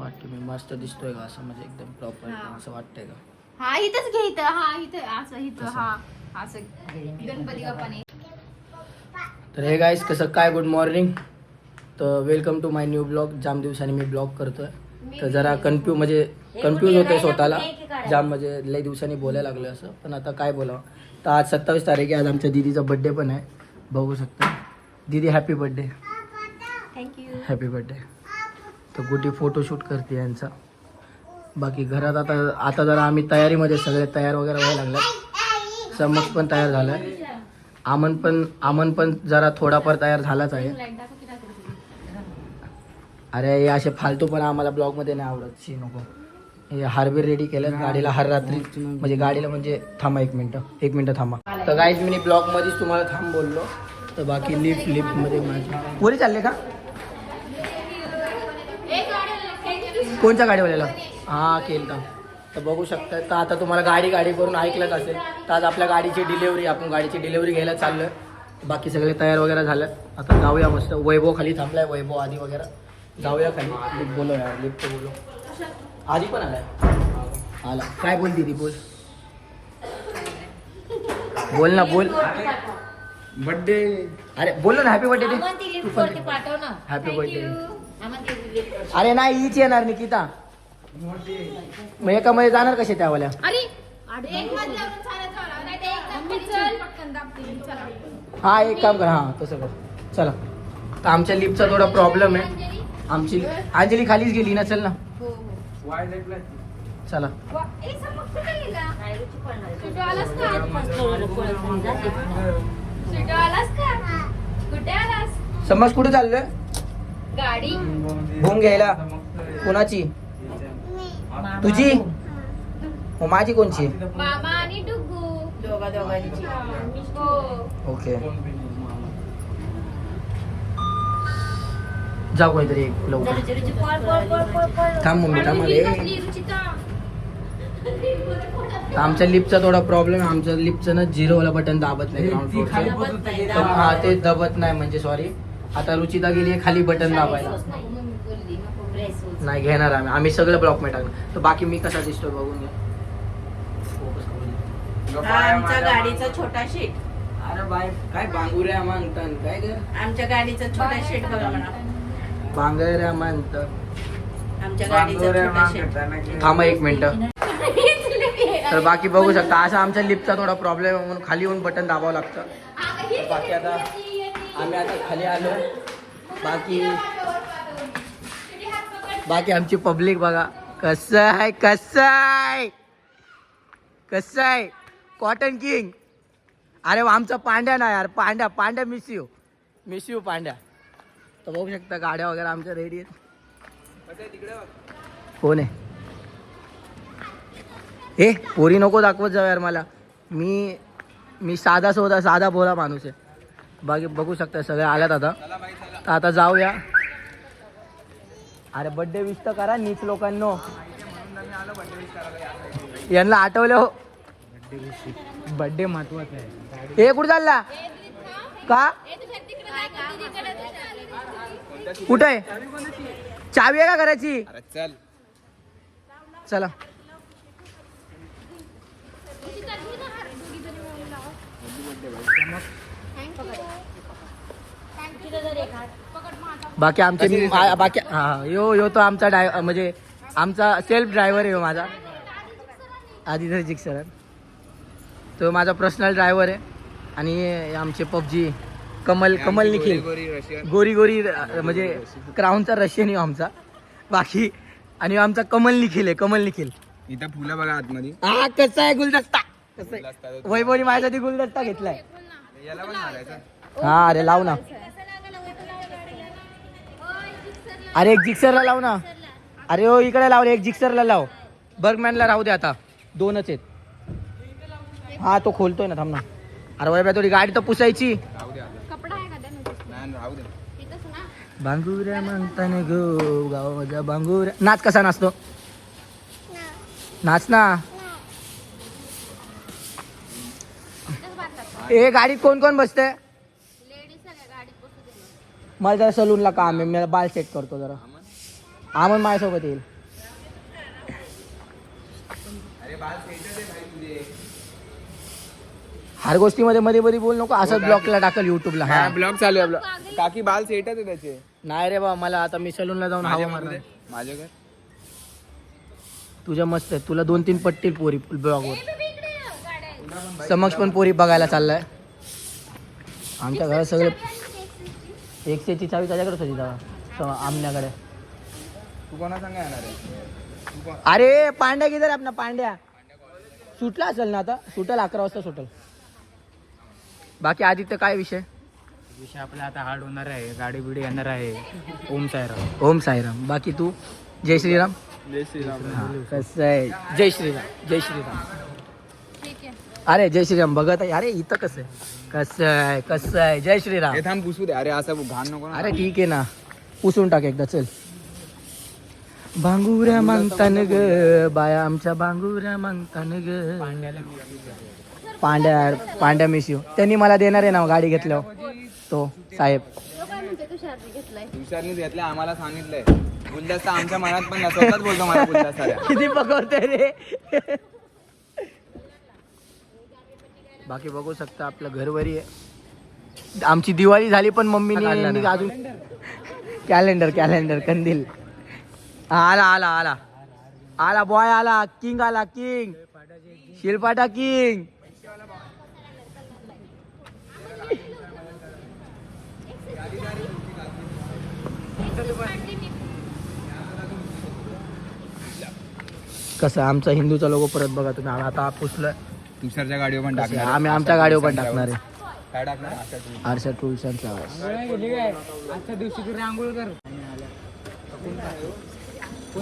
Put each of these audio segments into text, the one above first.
वाटतं मी मस्त दिसतोय का असं म्हणजे एकदम प्रॉपर असं वाटतंय का? हा इथंच घे इथं हा इथं असं इथं हा असं गणपती बाप्पाने. तर हे गाईस कसं काय गुड मॉर्निंग. तर welcome to my new blog. जाम दिवसांनी मी ब्लॉग करतोय तर जरा कन्फ्यूज होतोय स्वतःला जाम म्हणजे लई दिवसांनी बोलायला लागलं असं. पण आता काय बोलावं. तर आज 27 तारीख आहे. आज आमच्या दीदीचा बड्डे पण आहे. बघू शकता दीदी happy birthday. Thank you. Happy birthday. तर गुडी फोटोशूट करते यांचा. बाकी घरात आता जरा आम्ही तयारीमध्ये सगळे तयार वगैरे व्हायला लागलं. समक्ष पण तयार झालाय. आमन पण जरा थोडाफार तयार झालाच आहे. अरे हे असे फालतू पण आम्हाला ब्लॉग मध्ये नाही आवडत. शी नको. हे हार्बिर रेडी केलं गाडीला हर रात्री म्हणजे गाडीला म्हणजे थांबा एक मिनिट थांबा. तर गाईज मी ब्लॉग मध्येच तुम्हाला थांब बोललो. तर बाकी लिफ्ट मध्ये माझी पुरी चालले का कोणत्या गाडीवाल्याला हा केलं. तर बघू शकता. तर आता तुम्हाला गाडी करून ऐकलंच असेल. तर आज आपल्या गाडीची डिलेवरी आपण गाडीची डिलेवरी घ्यायला चाललोय. बाकी सगळे तयार वगैरे झालं. आता जाऊया मस्त. वैभव खाली थांबलाय. वैभव आधी वगैरे जाऊया खाली. लिफ्ट बोलो यार लिफ्ट बोलो. आधी पण आला काय बोल दीदी बोल ना बोल. बर्थडे अरे बोल ना हॅपी बर्थडे. Happy birthday. अरे नाही हीच येणार निकिता. मग एकामध्ये जाणार कसे त्यावाल्या. हा एक काम कर. हा तसं कर चला. तर आमच्या लिफ्टचा थोडा प्रॉब्लेम आहे. आमची अंजली खालीच गेली ना. चल ना चला. समज कुठे चाललोय. गाडी भूम घ्यायला. कोणाची तुझी हो माझी कोणची. मामा आणि डुगू दोघांची. ओके जाऊ काहीतरी लवकर. थांब मम्मी थांब. आमच्या लिफ्टचा थोडा प्रॉब्लेम आहे. आमच्या लिफ्टचं ना 0 वाला बटन दाबत नाही ग्राउंड फ्लोअरचं. हा ते दबत नाही म्हणजे सॉरी. आता रुचिता गेली खाली बटन दाबायला. नाही घेणार आम्ही सगळं ब्लॉक मध्ये टाकलं. तर बाकी मी कसा दिसतोय बघून घ्या. आमच्या गाडीचा छोटा शीट. अरे बाय काय बांगुऱ्या मागतात काय ग. आमच्या गाडीचा छोटा शीट बघा म्हणा. बांगऱ्या मागतात. आमच्या गाडीचा छोटा शीट. थांबा एक मिनिट. तर बाकी बघू शकता असा आमच्या लिफ्टचा थोडा प्रॉब्लेम आहे म्हणून खाली येऊन बटन दाबावं लागतं. बाकी आता आम्ही आता खाली आलो. बाकी आमची पब्लिक बघा कसं आहे कॉटन किंग. अरे आमचा पांड्या ना यार. Pandya miss you Pandya. तर बघू शकता गाड्या वगैरे आमच्या रेडी आहेत. कोण आहे ए पोरी नको दाखवत जाऊ यार मला. मी साधा भोळा माणूस आहे. बाकी बघू शकता सगळे आल्यात आता. तर आता जाऊया. अरे बर्थडे विश तर करा नीच लोकांनो. यांना आठवलं हो. बर्थडे महत्वाचा आहे. हे कुठे चालला का कुठे आहे. चावी आहे का घराची. चला बाकी आमचे बाकी हा यो तो आमचा म्हणजे आमचा सेल्फ ड्रायव्हर आहे माझा आदित्य जिक्सर. तो माझा पर्सनल ड्रायव्हर आहे. आणि आमचे पबजी कमल निखिल गोरी म्हणजे क्राऊनचा रशियन आहे आमचा. बाकी आणि आमचा कमल निखिल इथं फुलं बघा आतमध्ये. हा कसा आहे गुलदस्ता. कसं आहे वैभवनी माझ्यासाठी गुलदस्ता घेतलाय. याला पण मारायचं. हा अरे लाव ना. अरे एक जिक्सरला लाव ना. अरे हो इकडे लाव रे. एक जिक्सरला लाव. बर्गमॅनला राहू दे आता 2च आहेत. हा तो खोलतोय ना थांब ना. अरे वैभव थोडी गाडी तर पुसायची. राहू दे राहू दे. बांगुऱ्या म्हणताना गो गाव माझा बांगुऱ्या. नाच कसा नाचतो. नाच ना. ए गाडीत कोण बसते. मला जरा सलूनला काम आहे. मला बाल सेट करतो जरा. आमन माझ्यासोबत येईल. बाल सेटच आहे भाई तुझे. हर गोष्टीमध्ये मध्ये मध्ये बोल नको, असं ब्लॉगला टाकल युट्यूबला. हा ब्लॉग चालू आहे आपला. काकी बाल सेटच आहे त्याचे. नाही रे बा, मला आता मी सलूनला जाऊन हवा मारणार. माझ्या घर तुझ्या मस्त आहे, तुला 2-3 पट्टील पोरी ब्लॉगवर. समक्ष पण पोरी बघायला चाललाय. आमच्या घरात सगळे एकशेची चावी त्याच्याकडेच होती तेव्हा आमण्याकडे. तू कोणा सांगा येणार आहे? तू कोण? अरे पांड्या किधर आहे आपला पांड्या? सुटला असेल ना आता, सुटेल 11 वाजता सुटेल. बाकी आदित्य काय विषय? विषय आपला आता हार्ड होणार आहे, गाडी बिडी येणार आहे. ओम साईराम. ओम साईराम. बाकी तू? जय श्रीराम. जय श्रीराम. कसं आहे? जय श्रीराम. जय श्रीराम. ठीक आहे. अरे जय श्रीराम बघत आहे. अरे इथं कसं आहे? कसं आहे? कसं आहे? जय श्रीराम. हे थांब पुसू दे. अरे असं घाण नको ना. अरे ठीक आहे ना, पुसून टाक एकदा. चल. भांगुऱ्या मागतान ग बाया आमच्या, भांगुऱ्या मागतान ग. पांड्या मिशिव त्यांनी मला देणार आहे ना गाडी घेतल्यावर. तो साहेब तो काय म्हणते तुषारने घेतलाय? तुषारने घेतलं, आम्हाला सांगितलंय. गुलदस्ता आमच्या मनात पण नसतच बोलतो मला गुलदस्ता द्या. किती पकवतोय रे. बाकी बघू शकता आपलं घरवरी आहे. आमची दिवाळी झाली पण मम्मीने अजून कॅलेंडर कंदील. आला आला आला आला बॉय आला. किंग आला. King Shilphata king. कसं आमचा हिंदूचा लोगो परत बघा तुम्ही. आता पुसलं. तुषारच्या गाडीवर पण टाकणार. आम्ही आमच्या गाडीवर पण टाकणार आहे. काय टाकणार? आरशा टूल्स अँड फ्लावर्स. आजच्या दिवशी तू रांगोळ कर.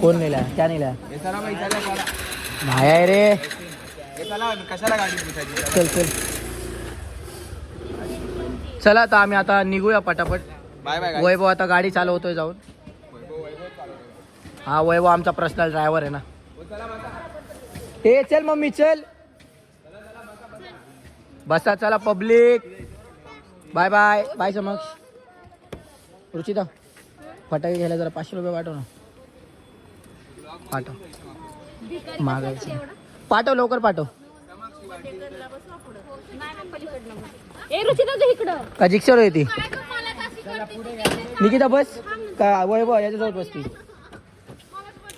कोण नेला? त्या नेला हे चला बाई, चला चला. नाही आहे रे. हे चला, कशाला गाडी पुसायची? चल चल चला आता आम्ही आता निघूया पटापट. Bye bye. वैभव आता गाडी चालवतोय जाऊन. हा वैभव आमचा पर्सनल ड्रायव्हर आहे ना. हे चल मम्मी चल. बसा चला पब्लिक. Bye bye. बाय समक्ष. रुचिता फटाके घ्यायला जरा 500 रुपये पाठव ना. पाठव मागायचं. पाठव लवकर पाठव. ए रुचिता तू इकडं. का जिक्सर होती काय गं, मला कशी करते? निकिता बस. का वैभव याच्यासोबत बसती?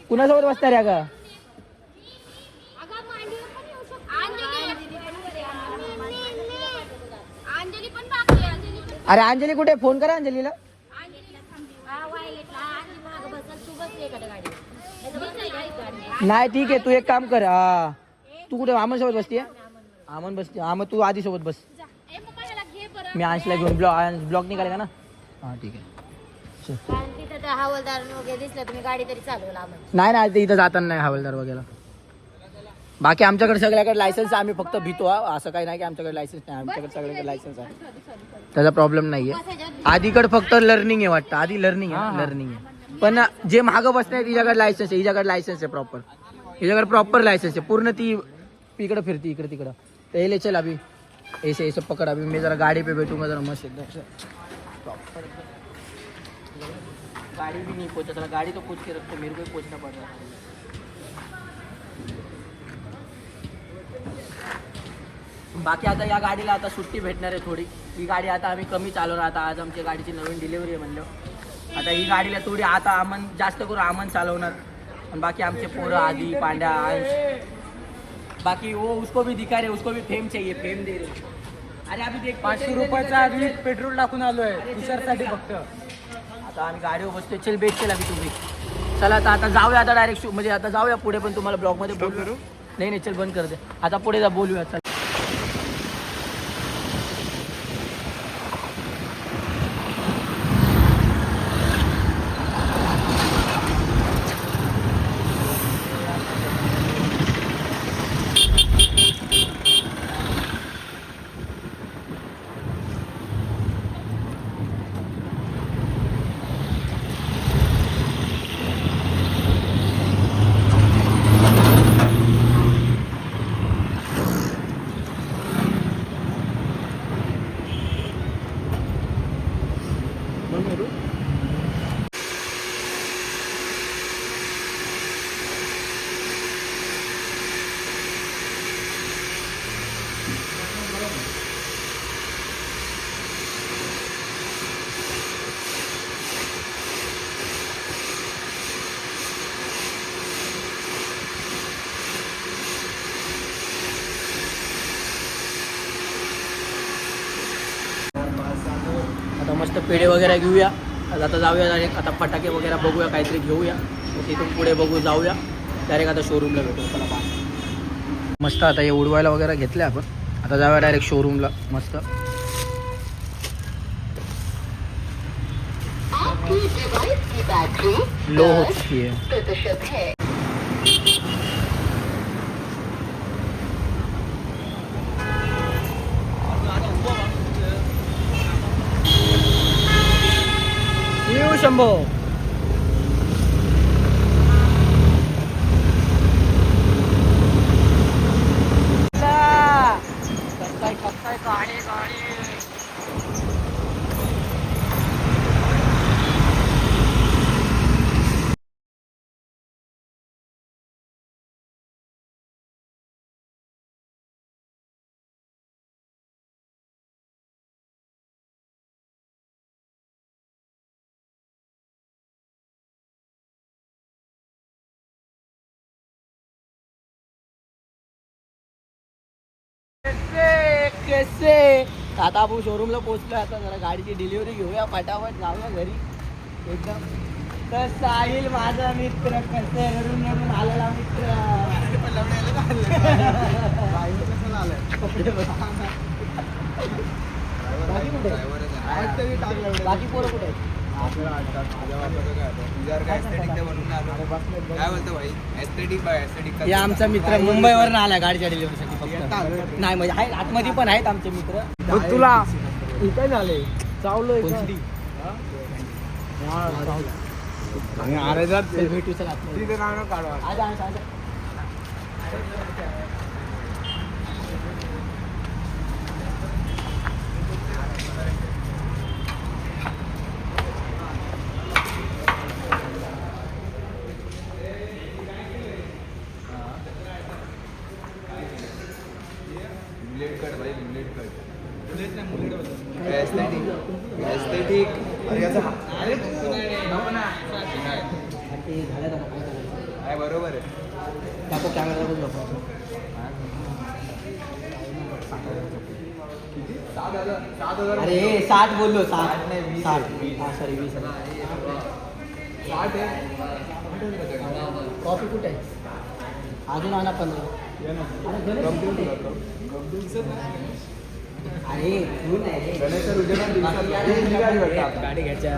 कुणासोबत बसता रे का? अगं मांडीवर पण येऊ शकते. अंजली पण बाकी आहे. अंजली पण. अरे अंजली कुठे? फोन करा अंजलीला. नाही ठीक आहे, तू एक काम कर. हा तू कुठे अमन सोबत बसतीये? अमन बसते. हा मग तू आधी सोबत बस. ए मग मला घे बरं. मी अंशला घेऊन ब्लॉक निघाले का ना. हा ठीक आहे. चल. कारण तिथं त्या हवालदार वगैरे दिसलं तुम्ही गाडी तरी चालवला आम्हाला. नाही ते इथं जाताना नाही हवालदार वगैरे. बाकी आमच्याकडे सगळ्याकडे लायसन्स आहे. आम्ही फक्त भीतो. असं काही नाही की आमच्याकडे लायसन्स नाही. आमच्याकडे सगळ्याकडे लायसन्स आहे. त्याचा प्रॉब्लेम नाहीये. आधीकडे फक्त लर्निंग आहे वाटतं. आधी लर्निंग आहे. पण जे मागं बसते तिच्याकडे लायसन्स आहे. हिच्याकडे लायसन्स आहे प्रॉपर. हिच्याकडे प्रॉपर लायसन्स आहे. पूर्ण ती इकडे फिरती इकडे तिकडं. तर ये ले चल अभी ऐसे ऐसे पकड़. अभी मैं जरा गाड़ी पे बैठूंगा जरा मस्त एकदम से प्रॉपर. गाड़ी भी नहीं पहुंचा. चला गाड़ी तो पूछ के रखते. मेरे को ही पहुंचना पड़ रहा है. बाकी आता या गाडीला आता सुट्टी भेटणार आहे थोडी. ही गाडी आता आम्ही कमी चालवणार. आता आज आमच्या गाडीची नवीन डिलिव्हरी आहे म्हणलं. आता ही गाडीला थोडी आता अमन जास्त करून अमन चालवणार. आणि बाकी आमचे पोरं आधी पांड्या अंश. बाकी वो उसको भी दिखा रहे. उसको भी फेम चाहिए. फेम दे रहे. अरे अभी देख 500 रुपयाचा आधी पेट्रोल टाकून आलोय तुषारसाठी फक्त. आता आम्ही गाडीवर बसतोय. चल बेट चल अभी तुम्ही. चला आता जाऊया. आता डायरेक्ट म्हणजे आता जाऊया पुढे. पण तुम्हाला ब्लॉगमध्ये बोलू. नाही चल बंद कर दे. आता पुढे जा बोलूया. चल. मस्त पेढे वगैरे घेऊया. आता जाऊया डायरेक्ट, आता फटाके वगैरे बघूया, काहीतरी घेऊया. मग तिथून पुढे बघू, जाऊया डायरेक्ट. आता शोरूमला भेटू. चला बाय. मस्त आता हे उडवायला वगैरे घेतले आपण. आता जाऊया डायरेक्ट शोरूमला. मस्त लो हो चुकी है. येऊ शंभो. कसे आता आपण शोरूमला पोहोचलो. आता जरा गाडीची डिलिव्हरी घेऊया, फटाफट जाऊया घरी. एकदम तर साहिल माझा मित्र, कसे घरून आलेला मित्र. बाकी पोरं कुठे आहेत? या आमचा मित्र मुंबईवरून आला गाडीच्या डिलिव्हरीसाठी फक्त. नाही म्हणजे आहेत, आतमध्ये पण आहेत आमचे मित्र. तुला काय झाले चावलोय भेटू. चला आतमध्ये. बरोबर आहे. टाको कॅमेरा बघू नको. 7,000. अरे 60 बोललो. 60 नाही 60. हा सॉरी 20. 60 आहे. कॉफी कुठे आहे? अजून आणा 15. अरे तू नाही गाडी घ्यायच्या.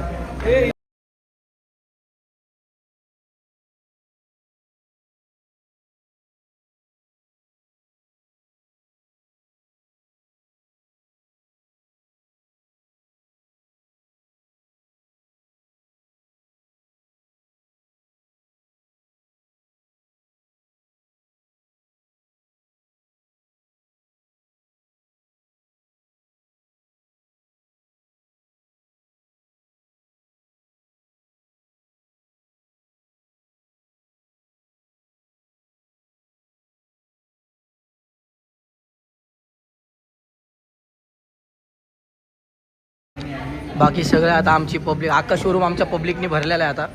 बाकी सगळं आता आमची पब्लिक, अख्खा शोरूम आमच्या पब्लिकने भरलेला आहे. आता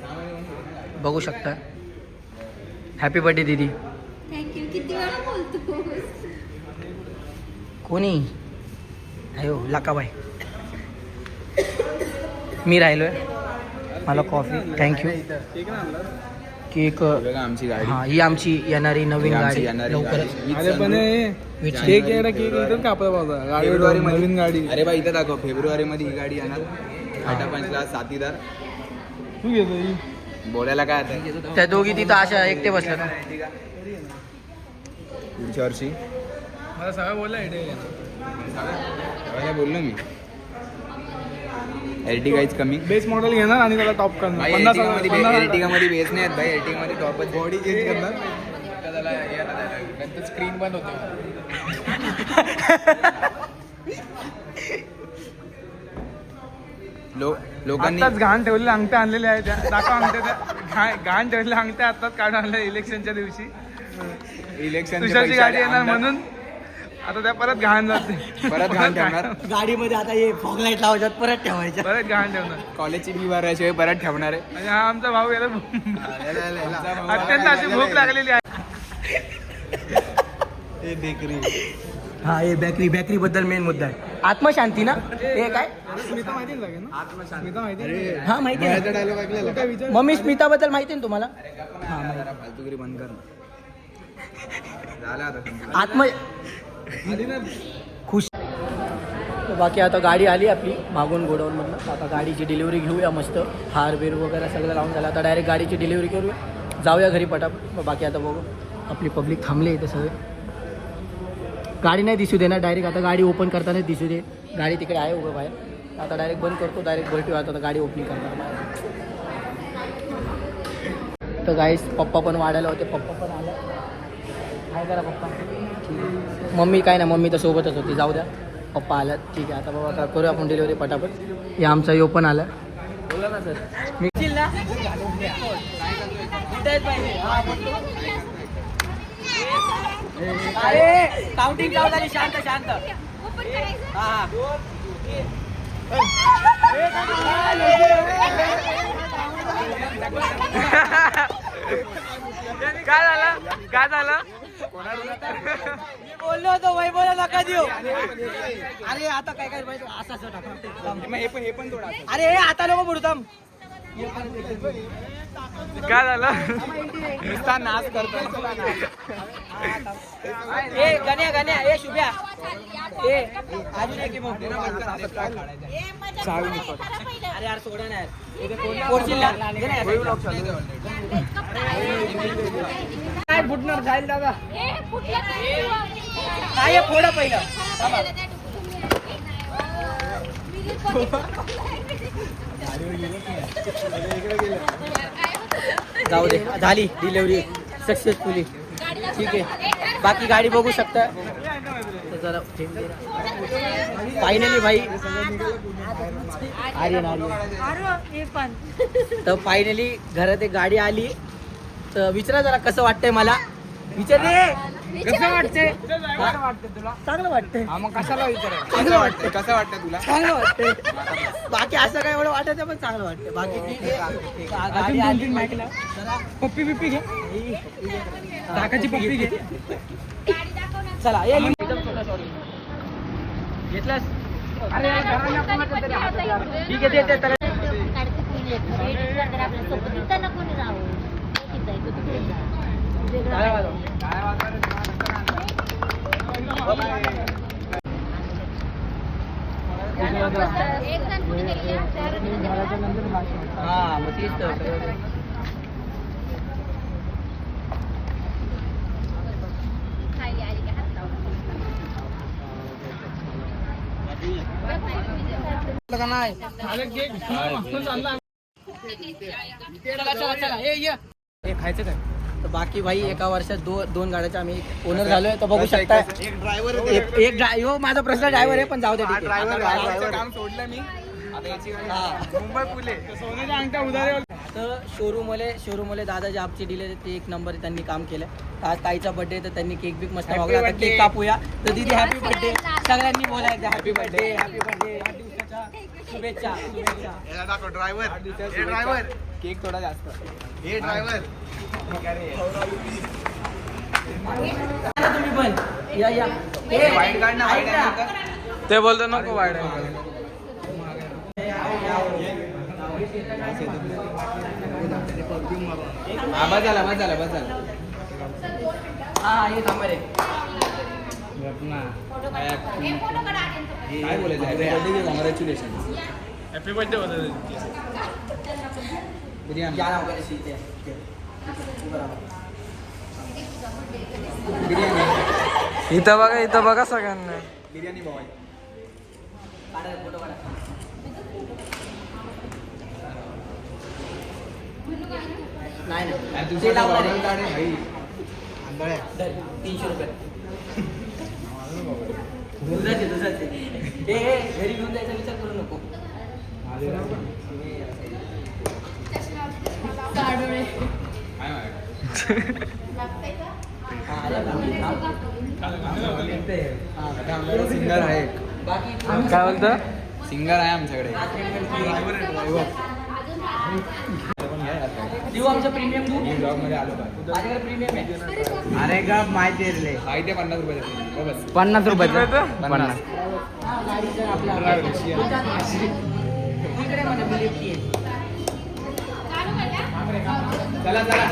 बघू शकता. हॅपी बर्थडे दीदी. थँक्यू. किती वेळा बोलतो? कोणी अयो लकाबाई. मी राहिलोय. मला कॉफी. थँक्यू. केक. आमची गाडी. हां ही आमची येणारी नवीन गाडी लवकरच. फेब्रुवारी नवीन गाडी. अरे बा इथं दाखव. फेब्रुवारी मध्ये ही गाडी येणार. टाटा पंचला साथीदार. बोलायला काय आता. त्या दोघी तिथं अशा एकटे बसल्या ना. पुढच्या वर्षी मला सगळं बोललो मी. एर्टिगाच कमी बेस मॉडेल घेणार आणि त्याला टॉप करणार. एर्टिगा मध्ये बेस नाही आहेत भाई. एर्टिगा मध्ये टॉपच. बॉडी चेंज करणार. स्क्रीन बंद होते. लोकांनी आताच घाण ठेवलेल्या अंगठ्या आणलेल्या आहेत. दाखवा अंगठ्या त्या. घाण ठेवलेल्या अंगठ्या आताच काढून आणल्या इलेक्शनच्या दिवशी. इलेक्शन तुषारची गाडी येणार म्हणून आता त्या परत घाण जाते. परत घाण ठेवणार. गाडीमध्ये आता हे फॉग लाईट लावायच्यात, परत ठेवायच्या. परत घाण ठेवणार. कॉलेजची फी भरायशिवाय परत ठेवणार आहे. आणि हा आमचा भाऊ याला अत्यंत अशी भूक लागलेली आहे. हा हे बेकरी बद्दल मेन मुद्दा आहे. आत्मशांती ना हे काय स्मिता माहिती ना ना स्मिता माहिती हा माहिती आहे ना. डायलॉग ऐकलेला काय विचार मम्मी स्मिताबद्दल माहिती आहे ना तुम्हाला फालतुगिरी बंद कर झालं आता आत्म खुश. बाकी आता गाडी आली आपली मागून गोडाऊनमधनं. आता गाडीची डिलिव्हरी घेऊया मस्त. हार बीर वगैरे सगळं लावून झालं. आता डायरेक्ट गाडीची डिलिव्हरी करूया, जाऊया घरी पटापट. बाकी आता बघू आपली पब्लिक थांबली इथे सगळे. गाडी नाही दिसू दे ना डायरेक्ट. आता गाडी ओपन करतानाच दिसू दे. गाडी तिकडे आहे उभं बाहेर. आता डायरेक्ट बंद करतो, डायरेक्ट भेटूया. आता गाडी ओपनिंग करणार बाहेर. तर गाईस पप्पा पण वाढायला होते, पप्पा पण आले. काय करा पप्पा. मम्मी काय ना, मम्मी तर सोबतच होती, जाऊ द्या. पप्पा आल्यात ठीक आहे. आता बाबा आता करूया आपण डिलिव्हरी पटापट. हे आमचा यो पण आला. बोला ना सर. मी काउंटिंग चालू झाली. शांत शांत. हा काय झालं काय झालं मी बोललो होतो वैभवला नका देऊ. अरे आता काय काय असं असं टाका. हे पण थोडा अरे आता लोक बुडताम. काय झालं नुसता नाच करतो ए गण्या गण्या ए शुभ्या ए अजून एक मग. अरे यार सोडा ना काय फुटणार जाईल दादा. काय फोडा पहिलं. जाऊ दे झाली डिलिव्हरी सक्सेसफुली. ठीक आहे बाकी गाडी बघू शकता. जरा फायनली भाई आर्यन आर्यन तर फायनली घरात एक गाडी आली. तर विचारा जरा कसं वाटतंय मला. विचार रे कसं वाटतंय. चांगलं वाटतंय. हा मग कशाला विचारायचं. चांगलं वाटतं. कसं वाटतं तुला. चांगलं वाटतंय. बाकी असं काय एवढं वाटत पण चांगलं वाटतं. बाकी ठीक आहे. गाडी आली पप्पी बिप्पी घे टाकाची पप्पी घे. चला ये घेतलास. अरे ठीक आहे देते त्याला. हा मग तेच तर. खायचं काय तर बाकी भाई एका वर्षात दोन गाड्याचे आम्ही ओनर झालोय. तर बघू शकता एक ड्रायव्हर एक ड्रायव्हर माझा पर्सनल ड्रायव्हर आहे पण जाऊ दे ठीक आहे. ड्रायव्हरचं काम सोडलं मी आता याची गाडी मुंबई पुले सोन्याच्या अंगठ्या उधारे तर शोरूमवाले दादा जे आमचे डीलर ते एक नंबर त्यांनी काम केलं. आज ताईचा बर्थडे तर त्यांनी केक बिक मस्त मागवला. आता केक कापूया. तर दीदी हॅपी बर्थडे सगळ्यांनी बोलायचं. हॅपी बर्थडे हॅपी बर्थडे वाढदिवसाच्या शुभेच्छा शुभेच्छा. ड्रायव्हर केक थोडा जास्त हे ड्रायव्हर तुम्ही पण या या वाईट कार्ड ना वाईट आहे. ते बोलतो नको वाढ बस झाला हा हे थांबा रे. काय बोलायचं कॉंग्रॅच्युलेशन. हॅपी बर्थडे होतं. बिर्याणी या नाव करे सीते. बिर्याणी इथं बघा सगळ्यांना. बिर्याणी बॉय फोटो काढा. नाही तुझे लावणार आहे. भाई 300 रुपये दुधाचे हे घरी घेऊन जायचा विचार करू नको. सिंगर आहे. बाकी काय बोलतं सिंगर आहे आमच्याकडे. देऊ आमचं प्रीमियम दूध ब्लॉग मध्ये आलो का माझ्याकडे प्रीमियम आहे अरे का माहिती आहे माहिती 50 रुपये बस 50 रुपयाचं 50 हा गाडीचं आपला इकडे म्हणजे लिफ्ट आहे. चला चला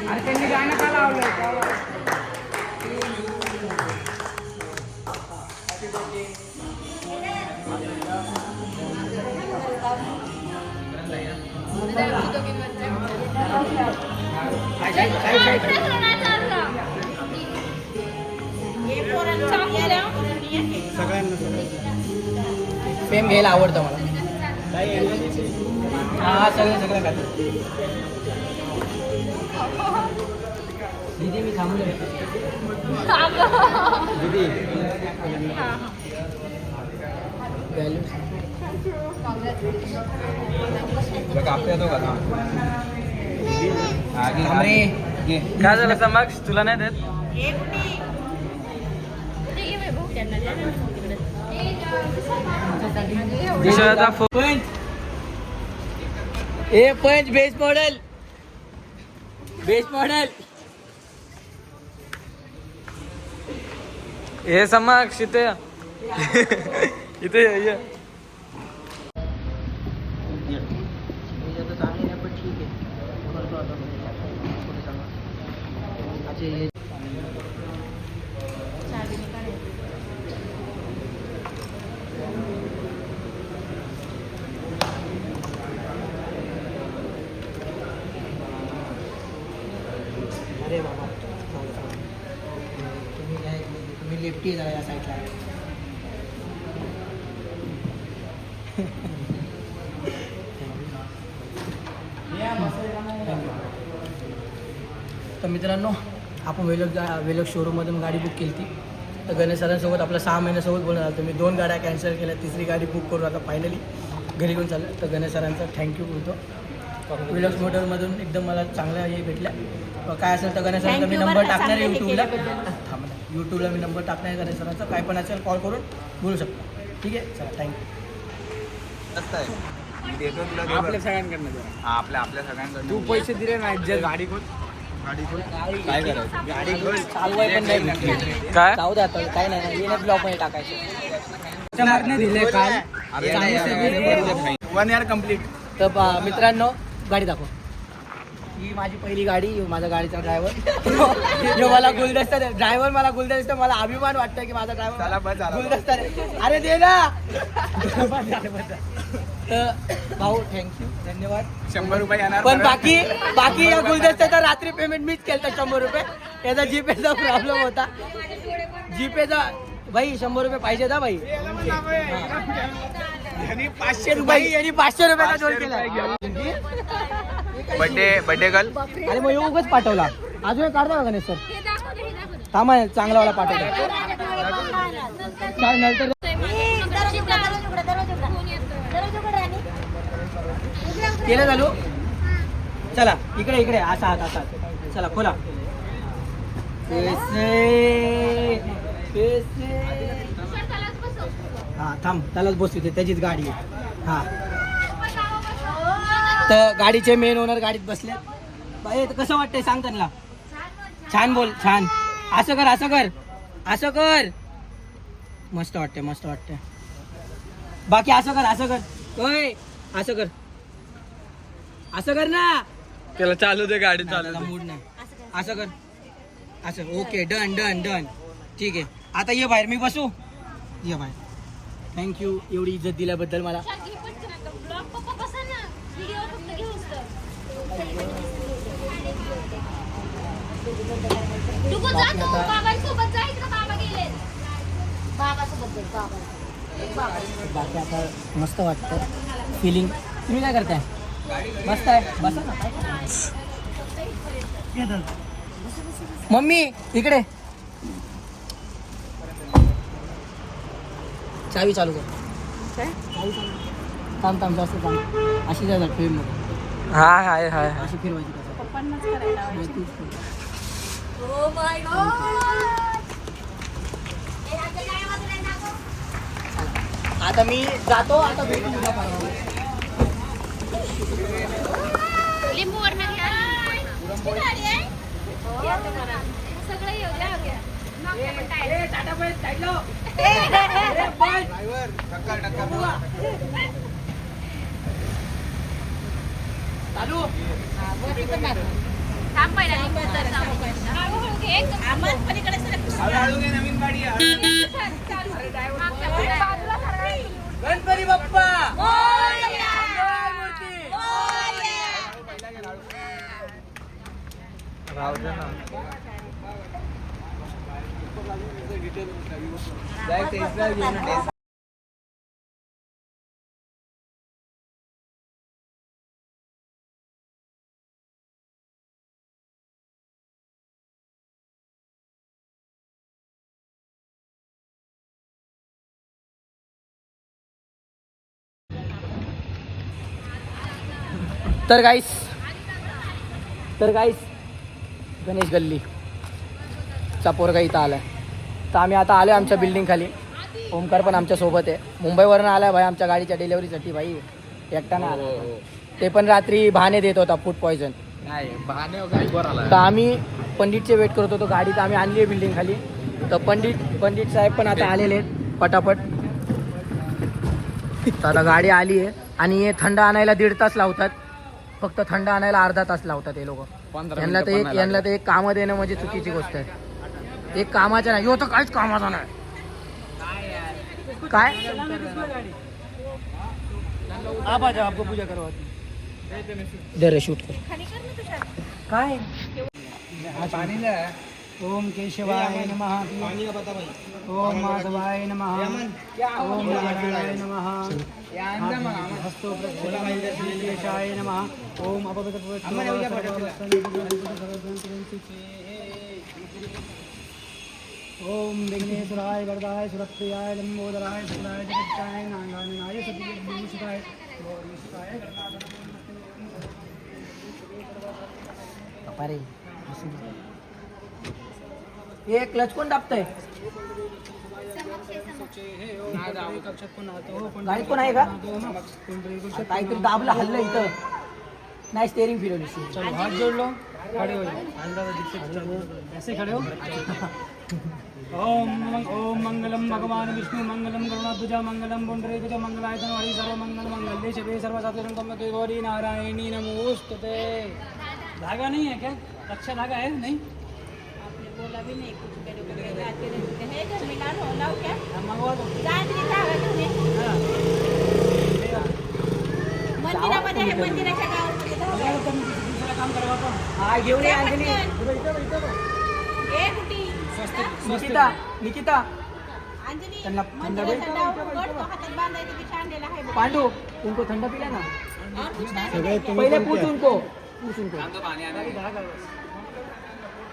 अरे त्यांनी गाणं का लावलंय फेम घ्यायला आवडतं मला हा सगळं खातं दीदी मी थांबलो दीदी कापते तो का काय झालं समाक्ष तुला नाही देत दिशाचा पंच ए पंच बेस्ट मॉडेल हे समाक्ष इथे इथे ये अरे बाबा तुम्ही लेफ्टी जरा या साईडला तर मित्रांनो आपण वेलक शोरूममधून गाडी बुक केली ती तर गणेश सरांसोबत आपल्या 6 महिन्यासोबत बोलणं झालं तर मी 2 गाड्या कॅन्सल केल्या तिसरी गाडी बुक करून आता फायनली घरी घेऊन चाललं तर गणेश सरांचा थँक्यू बोलतो वेलक्स मोटरमधून एकदम मला चांगल्या हे भेटल्या काय असेल तर गणेश सरांचा मी नंबर टाकणार आहे यूट्यूबला मी नंबर टाकणार आहे गणेश सरांचा काय पण असेल कॉल करून बोलू शकतो ठीक आहे चला थँक्यू आपल्या सगळ्यांकडनं आपल्या सगळ्यांकडून तू पैसे दिले नाही गाडी कोण काय करायचं गाडी चालवाय पण नाही काय जाऊ दे आता काय नाही येण्यात ब्लॉक मध्ये टाकायचं दिले काय 1 year complete तर मित्रांनो गाडी दाखव ही माझी पहिली गाडी माझा गाडीचा ड्रायव्हर जो मला गुलदस्ता ड्रायव्हर मला गुलदस्ता मला अभिमान वाटतं की माझा ड्रायव्हर गुलदस्ता अरे दे ना तर भाऊ थँक्यू धन्यवाद 100 रुपये येणार पण बाकी या गुलदस्त्याचा रात्री पेमेंट मीच केलं 100 रुपये याचा जीपेचा प्रॉब्लेम होता जीपेचा भाई 100 रुपये पाहिजे ना भाई 500 रुपये यांनी 500 रुपयाचा जोड केला बर्थडे गर्ल अरे मग उगाच पाठवला अजून एक काढता का गणेश सर थांबा चांगलावाला पाठवतो नंतर केलं चालू चला इकडे असा हात असा चला खोला हा थांब त्यालाच बसू दे त्याचीच गाडी आहे हा तर गाडीचे मेन ओनर गाडीत बसले बाई कसं वाटतंय सांग त्यांना छान बोल छान असं कर मस्त वाटतंय बाकी असं कर ओय असं कर ना त्याला चालू दे गाडी चालू दे. मूड नाही असं कर असं ओके डन ठीक आहे आता ये बाहेर मी बसू ये बाहेर थँक्यू एवढी इज्जत दिल्याबद्दल मला बाकी आता मस्त वाटतं फिलिंग तुम्ही काय करताय मस्त आहे बसा ना मम्मी इकडे चावी चालू कर थांब जास्त थांब अशी जायला ट्रेन मध्ये हाय हाय हाय अशी फिरवायची कसं पप्पांनाच करायला लावायची. आता मी जातो आता भेटू तुला परवा. लिंबू वरण घ्या. गाडी आहे सगळं येऊ द्या. चालू थांब पहिला लिंबू वरण हळूहळू घे. एकदम आम्हाला पलीकडे सरक. नवीन गाडी आहे. बाजूला सरका. गणपती बाप्पा राहू दे ना. तर गाईस गणेश गल्ली चा पोरगा इथं आलाय. तर आम्ही आता आलोय आमच्या बिल्डिंग खाली. ओमकार पण आमच्या सोबत आहे. मुंबईवरून आलाय भाई आमच्या गाडीच्या डिलेव्हरीसाठी. भाई एकटा ना आला. ते पण रात्री बहाणे देत होता फूड पॉयझन. नाही बहाणे गाडीवर आला. तर आम्ही पंडितचे वेट करत होतो. गाडी तर आम्ही आणली आहे बिल्डिंग खाली. तर पंडित साहेब पण आता आलेले आहेत पटापट. तर आता गाडी आली आहे आणि हे थंड आणायला 1.5 तास लावतात. फक्त थंड आणायला अर्धा तास लावतात हे लोक. यांना तर एक कामं देणं म्हणजे चुकीची गोष्ट आहे. एक कामाचं नाही. ह्यो तर काहीच कामाचा नाही. काय आपको पूजा करवाती दे रे शूट कर. काय पाणी ओम केशवाय नमः. ओम माधवाय नमः. ओम नारायणाय नमः. हस्तो केशाय नमः. ओम ओम विघ्नेश्वराय वरदाय सुरप्रियाय लंबोदराय सुराय जगच्चाय नागाननाय सतीय अरे हे क्लच कोण दाबतंय? गाडी कोण आहे का? काहीतरी दाबलं हल्लं इथं. नाही स्टेरिंग फिरवली. हात जोडलो खडे हो. ऐसे खडे हो. ओम मंगलम भगवान विष्णु मंगलम गरुणाध्वजा मंगलम पुंडरीकाच मंगलायतन हरि सर्व मंगल मंगल्ये शिवे सर्व साधुरंगम गौरी नारायणी नमोस्तुते. धागा नहीं है क्या? अच्छा धागा है नहीं? बोला भी नहीं कुछ मेरे को आते रहते हैं घर में ना लाओ क्या मंगवा दो. गाजरी धागा घेऊन ये. मंदिरामध्ये आहे मंदिराच्या गावामध्ये धागा. काम करवा पण. हा घेऊन ये अंजली. ए कुटी निकिता अंजली त्यांना थंड दे. हातात बांधायचं की शांडेला आहे बघ. पांडू उनको ठंडा पिला ना. और कुछ नहीं. पहले पूछ उनको.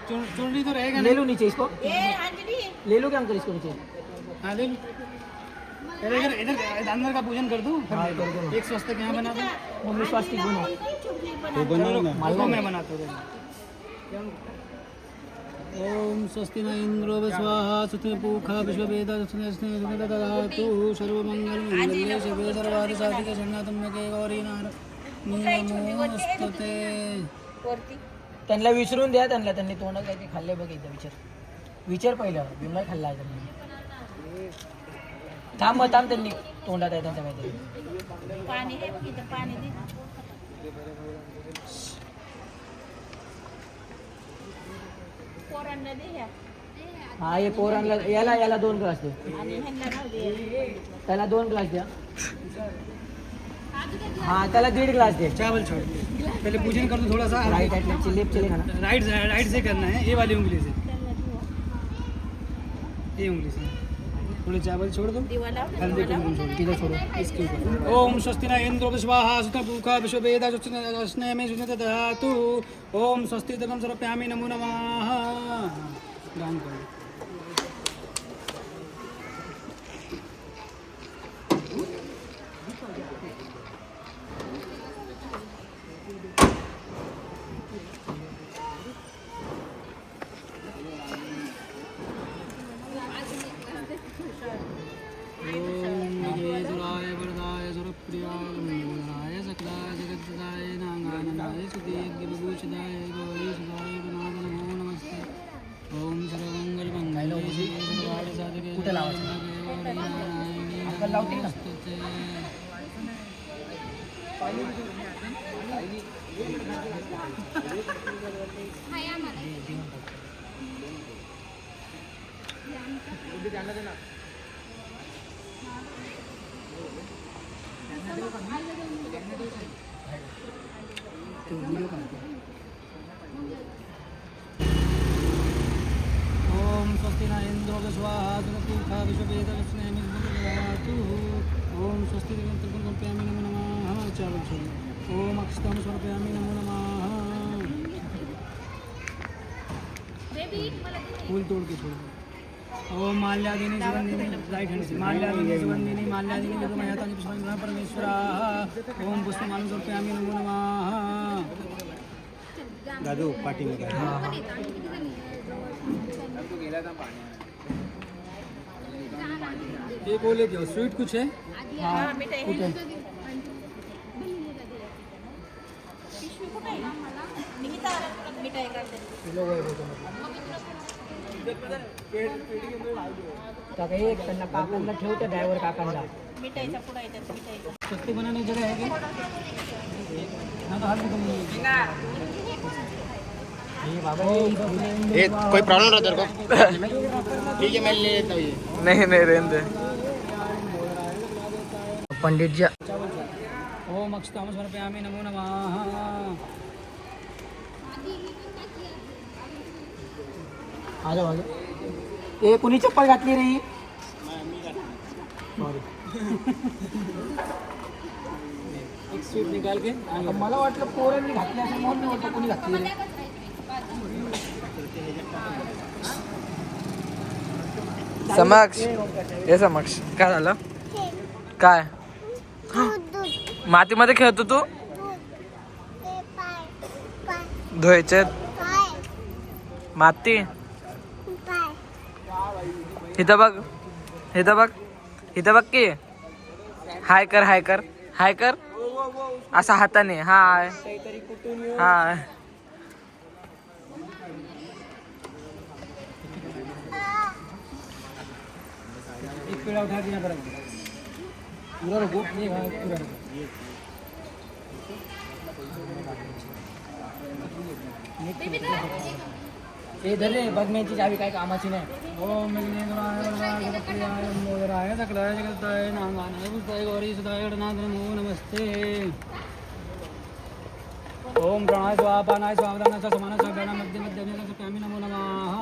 चुनरी तो रहेगा. ले लो नीचे इसको. ए अंजली ले लो क्या अंकल इसको नीचे. हाँ ले लो. इधर इधर अंदर का पूजन कर दूं. हाँ, कर दो ना. एक स्वस्तिक यहाँ बना दो. मम्मी स्वास्तिक बनो. मालूम मैं बनाता हूँ. ओम स्वस्ति न इंद्रो स्वाहा सुते पूखा विश्ववेदा ददातु सर्वमंगल मंगल्ये शिवे सर्वार्थ साधिके शरणात्मके गौरी नमोस्तुते. वरती त्यांना विचारून द्या. त्यांनी तोंडात काय ते खाल्ले बघ एकदा. विचार पहिलं विमला खाल्ला आहे त्यांनी. थांब त्यांनी तोंडात आहे त्यांच्या काहीतरी. पाणी आहे बघ इथं पाणी दे. पोरांना दे ह्या. हा हे पोरांना याला 2 ग्लास दे. आणि ह्यांना राहू दे. त्याला 2 ग्लास द्या. हाँ त्याला 1.5 ग्लास दे. चावल छोड़ पहले पूजन कर दो थोड़ा सा. राइट लेफ्ट चलेगा ना. राइट से करना है. ये वाली उंगली से. ये उंगली से थोड़े चावल छोड़ दो. दिवा लाव. हल्दी कुमकुम छोड़. किधर छोड़ो. इसके ऊपर ओम स्वस्ति न इंद्रो स्वाहा सुते पूखा विश्ववेदा अस्ने में सुनते ददातु. ओम स्वस्ति तकम सर्वप्यामि नमो नमः. दान करो. लावतील ना. ओम स्वस्ति न इंद्रो स्वाहा सुनतीर्था विश्ववेदलक्ष्मी ददातु ओम स्वस्ति त्रिगुणं समर्पयामि नमो नमः चावल ओम अक्षतं समर्पयामि नमो नमः फूल तोड़ के छोड़ ओम माल्यादिनी सुगंधिनी राइट हैंड से माल्यादिनी सुगंधिनी माल्यादिनी जगमयातानि पुष्पाणि परमेश्वराः ओम पुष्पमालं समर्पयामि नमो नमः दादू पार्टी में ये बोले क्या स्वीट कुछ है हाँ मिठाई कुछ है पिशवी कुठे आहे निकिता मिठाई काढते एक त्यांना काकांना ठेवते ड्रायव्हर काकांना. मिठाईचा पुडा येतात मिठाईचा सस्ते बनाने की जगह है क्या ना तो हाथ में कम नहीं है कोई प्रॉब्लम रहता है को ठीक है मैं ले लेता हूँ ये. नाही नाही रेंद पंडित जी ओम अक्षतां समर्पयामि नमो नमः आ जाओ ए कुणी चप्पल घातली रे. सॉरी एक स्वीट निकाल के मला वाटलं पोरांनी घातली असं म्हणून नाही वाटलं कुणी घातली रे. समक्ष हे समक्ष काय झालं काय मातीमध्ये खेळतो तू धुवायचे माती इथं बघ इथं बघ इथं बघ की हाय कर हाय कर हाय कर असा हाताने हाय हाय एक पेड़ा उठा के यहाँ पर रख पूरा रखो नहीं हाँ पूरा रखो ए धरे बघण्याची चावी काय कामाची नाही. ओम विघ्नेश्वराय सकलाय जगदाय नागानाय पुष्पाय गौरी सुधाय गणनाथ नमो नमस्ते ओम प्राणाय स्वापानाय स्वावधानाय समानाय स्वाभ्यानाय मध्य मध्यमे सप्यामि नमो नमः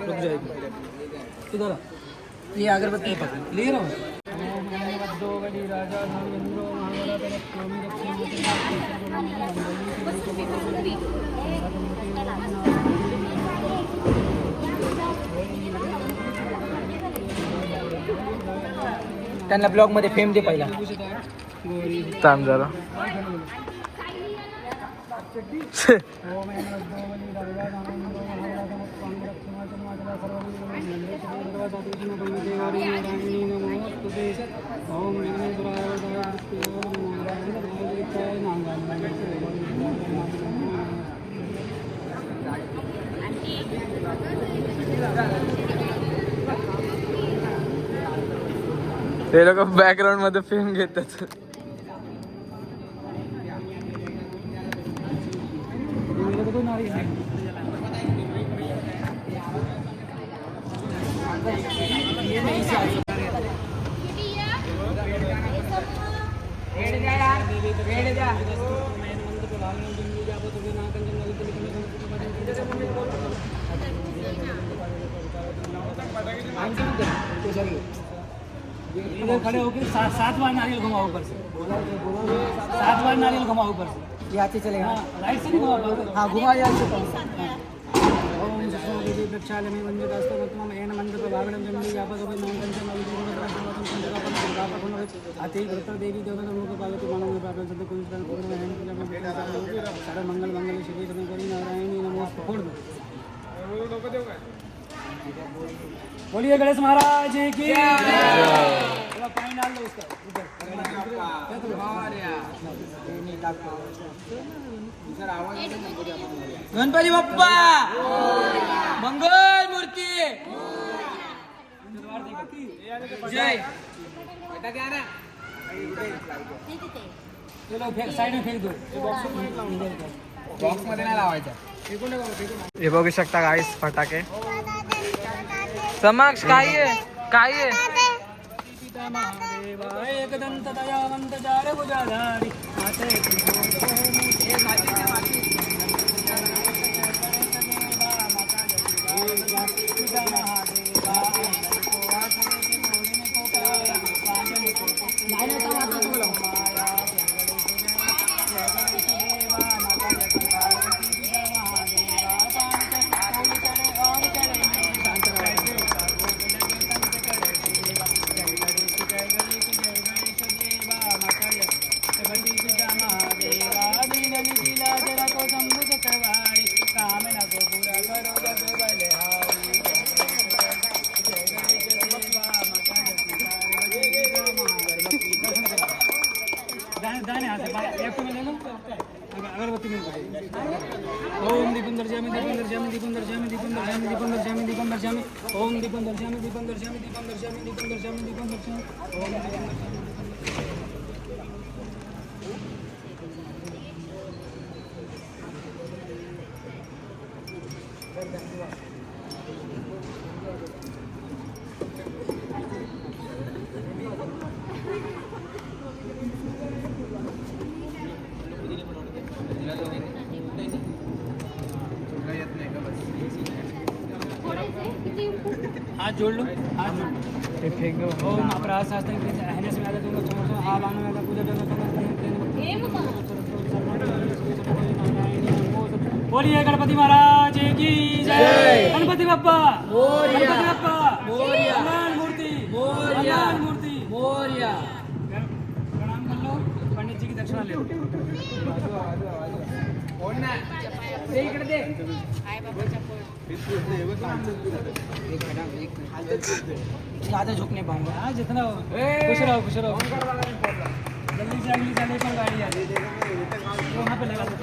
रुक जाएगी इधर ये अगरबत्ती पकड़ ले रहा हूँ दो गली राजा नागेंद्रो महावरा तनक्योमि त्यांना ब्लॉग मध्ये फेम दे पहिला. थांब जरा ते लोक बॅकग्राऊंड मध्ये फेम घेतात. इधर खड़े होकर सात बार नारियल घुमाओ ऊपर से 7 बार नारियल घुमाओ ऊपर से. ये आते चलेगा. हाँ राइट से नहीं घुमा पाओगे. हाँ घुमा यार. ओम प्रक्षालय में वंदित अस्तमतमम एन मंडप भागणं जंडी व्यापक नवंकंच नवदीपवत्रं पंचकापन दुर्गापन अति वृत्र देवी देवता लोक पार्वती मानव प्राप्त सत्य कुंजन पूर्ण है सर्व मंगल मंगल शिव शंकरी नारायणी नमोस्तु फोड़ दो बोलिए गणेश महाराज की थोड़ा पानी डाल दो उसका गणपती बाप्पा मंगल मूर्ती जय चलो फेक साइड में फेक दो बॉक्स मध्ये नाही लावायचा. हे बघू शकता गाईस फटाके. समक्ष काय आहे काय आहे. पिता महादेवा एकदंत दयावंत चार भुजाधारी माते अगरबत्ती में ओम दीपं दर्शयामि दीपं दर्शयामि दीपं दर्शयामि दीपं दर्शयामि दीपं दर्शयामि दीपं दर्शयामि ओम दीपं दर्शयामि दीपं दर्शयामि दीपं दर्शयामि दीपं दर्शयामि दीपं दर्शयामि ओम दीपं हाथ जोड़ लो हाथ जोड़ लो ओम अपराध शास्त्र रहने से ज्यादा तुमको छोड़ दो आ बानो में पूजा करना बोलिए गणपति महाराज की जय. गणपति बाप्पा गणपति बाप्पा मंगल मूर्ति मंगल मूर्ति प्रणाम कर लो. पंडित जी की दक्षिणा ले लो. ज्यादा झुक नहीं पाऊंगा. हाँ जितना हो खुश रहो जल्दी से अगली साल एक और गाड़ी आ वहाँ पे लगा दो.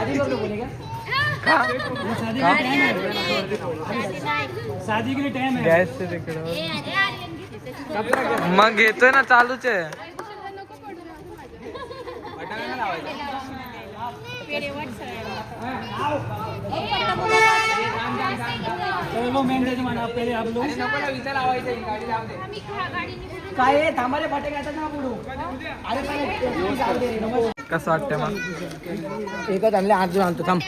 आधी लोग बोलेगा शादी का टाइम है शादी के लिए टाइम है गॅस से तिकडं मग घेतोय ना चालूच आहे. चलो मेन जजमान आप पहले आप लोग काय आहे? थांबाले फटाके येतात ना पुढू. अरे पहिले जाऊ दे रे, नको. कसं वाटतं मग. एकच आणले अजून आणतो थांब.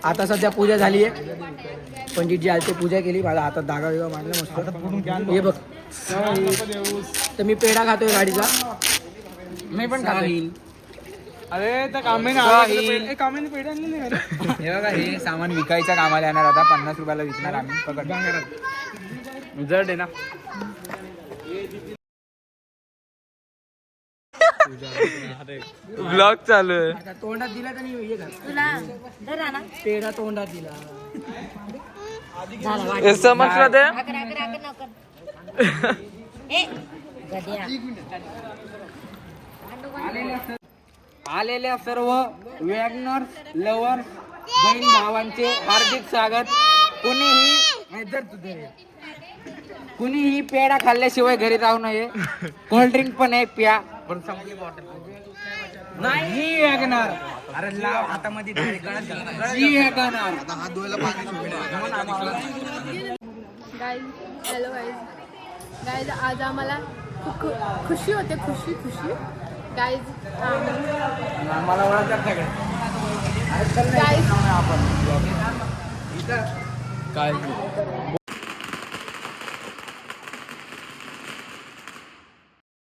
आता सध्या पूजा झाली आहे. पंडितजी आलते पूजा केली. माझा हातात धागा बिगा मारला मस्त. हे बघ तर मी पेढा खातोय गाडीचा. मी पण खातो. अरे तर कामेन पेढे आणले नाही. हे बघा हे सामान विकायच्या कामाला येणार आता 50 रुपयाला विकणार आम्ही. पकड जड आहे ना. ब्लॉग चालू आहे. आता तोंडात दिला तर नाही हे घाल. तुला धरा ना पेढा तोंडात दिला. हे समक्ष मध्ये आकर आकर आकर नकर ए गड्या आलेल्या सर्व वॅगनर्स लवर्स बहीण भावांचे हार्दिक स्वागत. कुणीही पेढा खाल्ल्याशिवाय घरी जाऊ नये. कोल्ड्रिंक पण आहे प्या. पण संपली बॉटल नाही वॅगनर. अरे लाव हातामध्ये जी वॅगनर. गाईज हॅलो गाईज आज आम्हाला खुशी होते खुशी गाईज मला ओळखतात सगळे. गाईज काय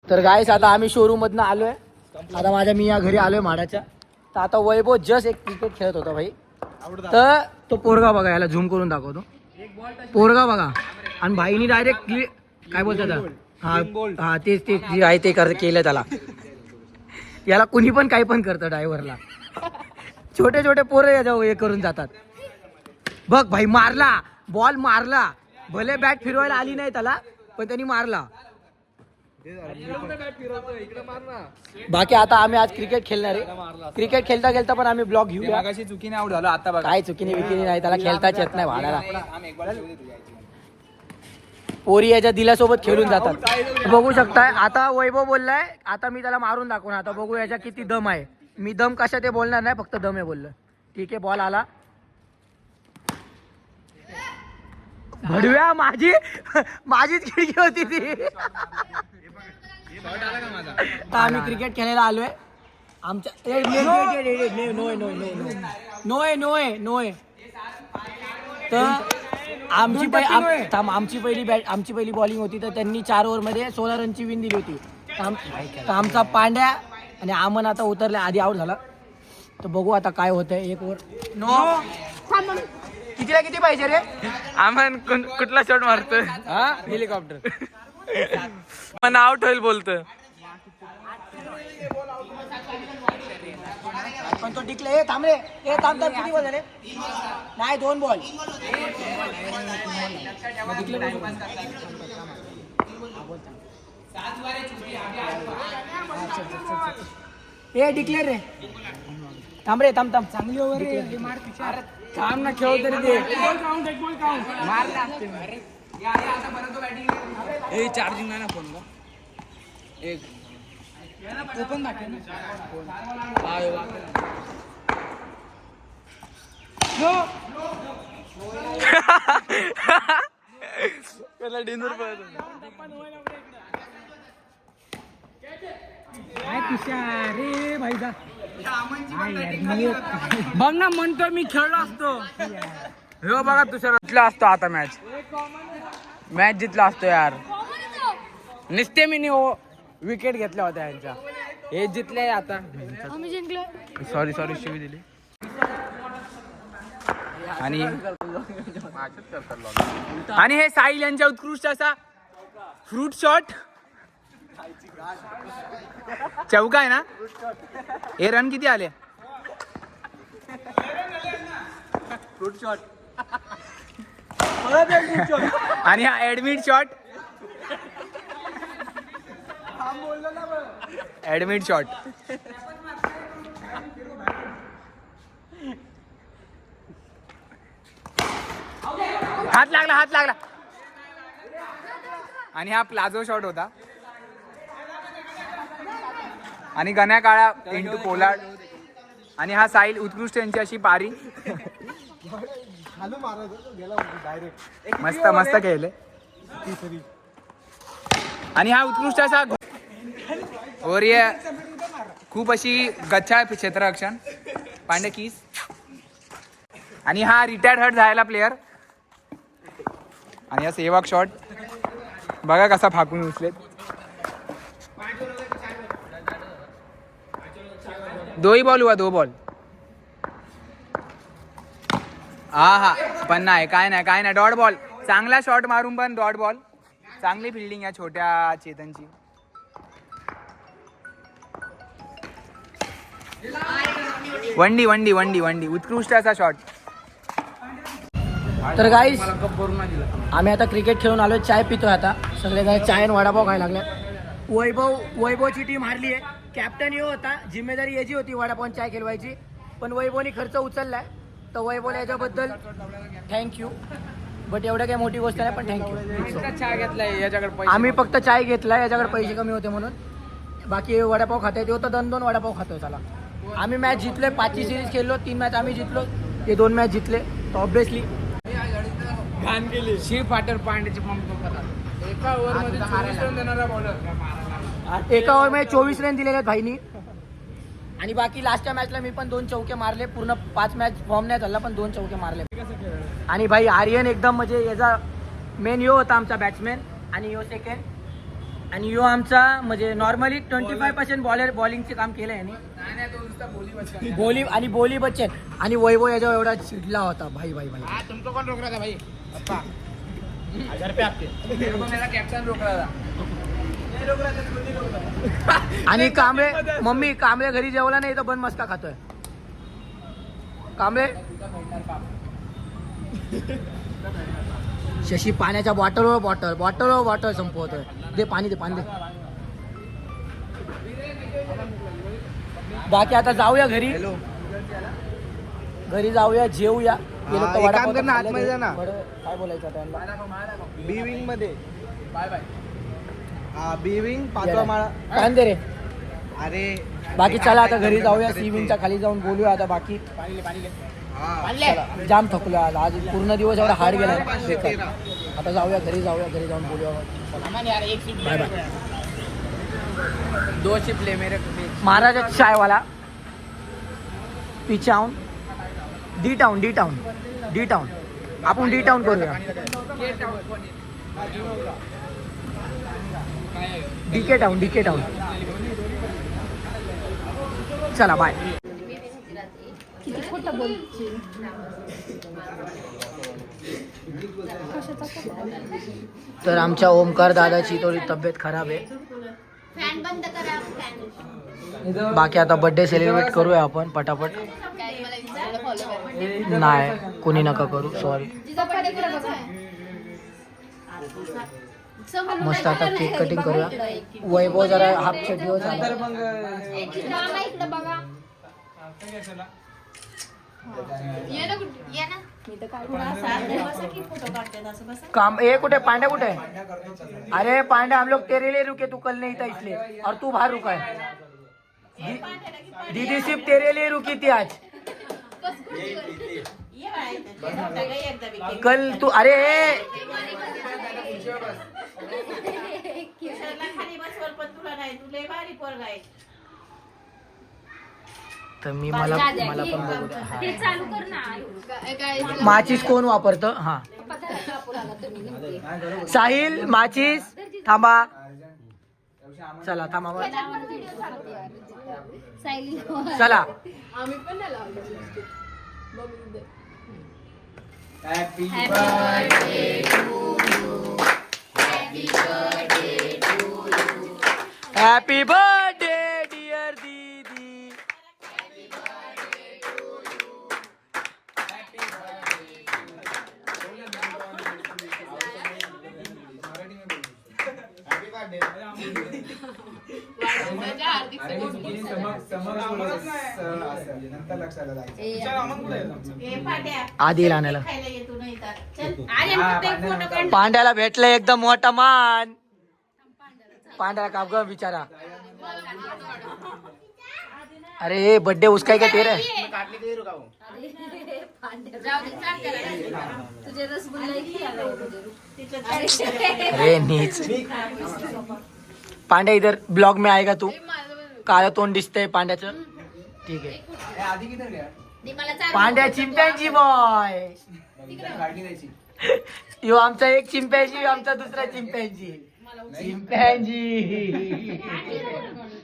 तर गाईस आता आम्ही शोरूम मधनं आलोय. आता माझ्या मी या घरी आलोय म्हाडाच्या. तर आता वैभव जस्ट एक क्रिकेट खेळत होता भाई. तर तो पोरगा बघा याला झूम करून दाखवतो. पोरगा बघा. आणि भाईनी डायरेक्ट काय बोलतात हा तेच जे आहे ते केलं त्याला. याला कुणी पण काही पण करतं ड्रायव्हरला. छोटे छोटे पोरं याच्या हे करून जातात. बघ भाई मारला, बॉल मारला. भले बॅट फिरवायला आली नाही त्याला पण त्यांनी मारला. बाकी आता आम्ही आज क्रिकेट खेळणार आहे. क्रिकेट खेळता खेळता पण आम्ही ब्लॉग घेऊया. चुकीने आउट झालो आता बघा. काय चुकीने विकीने नाही, त्याला खेळताच येत नाही भाड्याला. पोरी याच्या दिल्यासोबत खेळून जातात. बघू शकताय आता वैभव बोललाय आता मी त्याला मारून दाखवणार. आता बघू याच्या किती दम आहे. मी दम कशा ते बोलणार नाही, फक्त दम आहे बोललं. ठीक आहे, बॉल आला. भडव्या माझीच खिडकी होती ती. आता आम्ही क्रिकेट खेळायला आलोय. आमच्या नोय तर आमची पहिली बॉलिंग होती तर त्यांनी 4 ओव्हरमध्ये 16 रनची विन दिली होती. तर आमचा पांड्या आणि आमन आता उतरला, आधी आउट झाला. तर बघू आता काय होतंय. 1 ओव्हर नो. कितीला किती पाहिजे रे? आम्ही कुठला शॉट मारतोय? हेलिकॉप्टर. पण आउट होईल बोलतोय. पण तो टिकले. थांब रे, थांब किती बॉल झाले? नाही 2 बॉल. डिक्लेअर रे. थांब रे, थांब चांगली ओव्हर रे. थांब ना, खेळ तरी दे. चार्जिंग नाही ना फोन. एक ओपन दाखव ना डिनर रे भाई बघ ना, म्हणतो मी खेळलो असतो. हो बघा तुषार जितला असतो आता. मॅच जितला असतो यार. निस्ते मी विकेट घेतल्या होत्या यांच्या. हे जितले आता. आम्ही जिंकलो. सॉरी शिवी दिली. आणि हे साहिल यांच्या उत्कृष्ट असा फ्रूट शॉट. चौका आहे ना. हे रन किती आले? Fruit shot. आणि हा ऍडमिट शॉट. Admit shot. हात लागला. आणि हा प्लाझो शॉट होता. आणि गण्या काळा इंटू पोलार्ड. आणि हा साहिल उत्कृष्ट यांची अशी पारी. मस्त खेळले. आणि हा उत्कृष्ट असा और ये खूप अशी गच्छा क्षेत्ररक्षण पांडे कीस. आणि हा रिटायर्ड हर्ट झालेला प्लेयर. आणि हा सेवक शॉट बघा कसा फाकून उचलेत. 2 बॉल हुआ 2 बॉल. हा पण नाही काय नाही डॉट बॉल. चांगला शॉट मारून पण डॉट बॉल. चांगली फिल्डिंग या छोट्या चेतनची. वंडी उत्कृष्ट असा शॉट. तर गाईस आम्ही आता क्रिकेट खेळून आलोय. चाय पितोय आता. सगळेजण चाय आणि वडापाव खायला लागले. वैभवची टीम हारली आहे. कॅप्टन यो होता, जिम्मेदारी याची होती वडापाव चाय खेळवायची. पण वैभवनी खर्च उचललाय. तर वैभवला याच्याबद्दल थँक्यू. बट एवढं काही मोठी गोष्ट नाही, पण थँक्यू. चाय घेतलाय याच्याकडे. आम्ही फक्त चाय घेतलाय, याच्याकडे पैसे कमी होते म्हणून. बाकी वडापाव खाताय ते होतं 2 वडापाव खातोय त्याला. आम्ही मॅच जिंकले. 5ची सिरीज खेळलो. 3 मॅच आम्ही जिंकलो. ते 2 मॅच जिंकले. तर ऑब्विसली घाण केली. शिव पाटर पांड्याचे पंप. एका ओव्हरमध्ये 24 रन देणारा बॉलर. एका ओव्हरमध्ये 24 रन दिलेले आहेत भाईनी. आणि बाकी लास्टच्या मॅचला मी पण 2 चौके मारले. पूर्ण 5 मॅच फॉर्म नाही झाला, पण 2 चौके मारले. आणि भाई आर्यन एकदम म्हणजे याचा मेन यो होता आमचा बॅट्समॅन. आणि यो सेकंड. आणि यो आमचा म्हणजे नॉर्मली 25% बॉलिंगचे काम केलं याने. बोली बच्चन. आणि वैभव याच्यावर एवढा चिडला होता भाई. तुमको कोण रोक रहा था भाई? आणि कांबळे मम्मी कांबळे घरी जेवला नाही तर बन मस्का खातोय कांबळे. शशी पाण्याच्या बॉटल संपवतोय. दे पाणी दे. बाकी आता जाऊया घरी जाऊया जेऊया. गेलो तर वडापाव तर खाल्लं ते. काय बोलायचं त्यांना बी विंग मध्ये बाय बाय. बी विंग 5वा माळा. काय दे रे. अरे बाकी चला आता घरी जाऊया. सी विंगच्या खाली जाऊन बोलूया आता. बाकी चला, जाम थकलो आज पूर्ण दिवस एवढा हार्ड गेला बेकार. आता जाऊया घरी जाऊन बोलूया. Bye bye. 2 शिपले मेरे महाराजा चायवाला पिचाऊन डी टाउन आपण डी टाउन करूया. डीके टाउन चला बाय. किती खोटं बोलशील. तर आमच्या ओमकार दादाची थोडी तब्येत खराब आहे. फॅन बंद करा. फॅन बाकी आता बर्थडे सेलिब्रेट करूया आपण पटापट. काय मला इंस्टाला फॉलो करा. नाही कोणी नका करू सॉरी. जिजा पडे करा बघा. मस्त आता केक कटिंग करूया. वैभव जरा हाफ दिवस झाला. मामा इकडे बघा. ये ना मी तर काय फोटो काढतात असं बस. काम ए कुठे पांड्या कुठे. अरे पांड्या हम लोग तेरे लिए रुके तू कल नहीं था इसलिए और तू बाहर रुका है. दीदी सिर्फ तेरे लिए रुकी थी आज. ये बाय एकदा बी कल तू अरे किशोरला खाली बसवर पण तुला नाही. तुला भारी पोरगा आहे. तर मी मला पण बघू द्या. हा. ते चालू कर ना. काय माचीस कोण वापरतं. हा साहिल माचीस थांबा. चला थांबा बरं. चला आम्ही पण नाही लावलं. हॅपी हॅपी बर्थडे डिअर दीदी. ए पाट्या आधी आणायला खायला येतो नाही तर चल. अरे मग ते फोटो काढ. पांड्याला भेटलं एकदम मोठा मान. पांड्या का ग बिचारा. अरे बर्थडे उसका क्या तेरा है. तुझे रसगुल्ला अरे नीच. पांड्या इधर ब्लॉग में आएगा तू. काळं तोंड दिसतंय पांड्याचं. ठीक आहे. आधी किती गया पांड्या चिंपॅन्जी बॉय. यो आमचा एक चिंपॅन्जी आमचा दुसरा चिंपॅन्जी.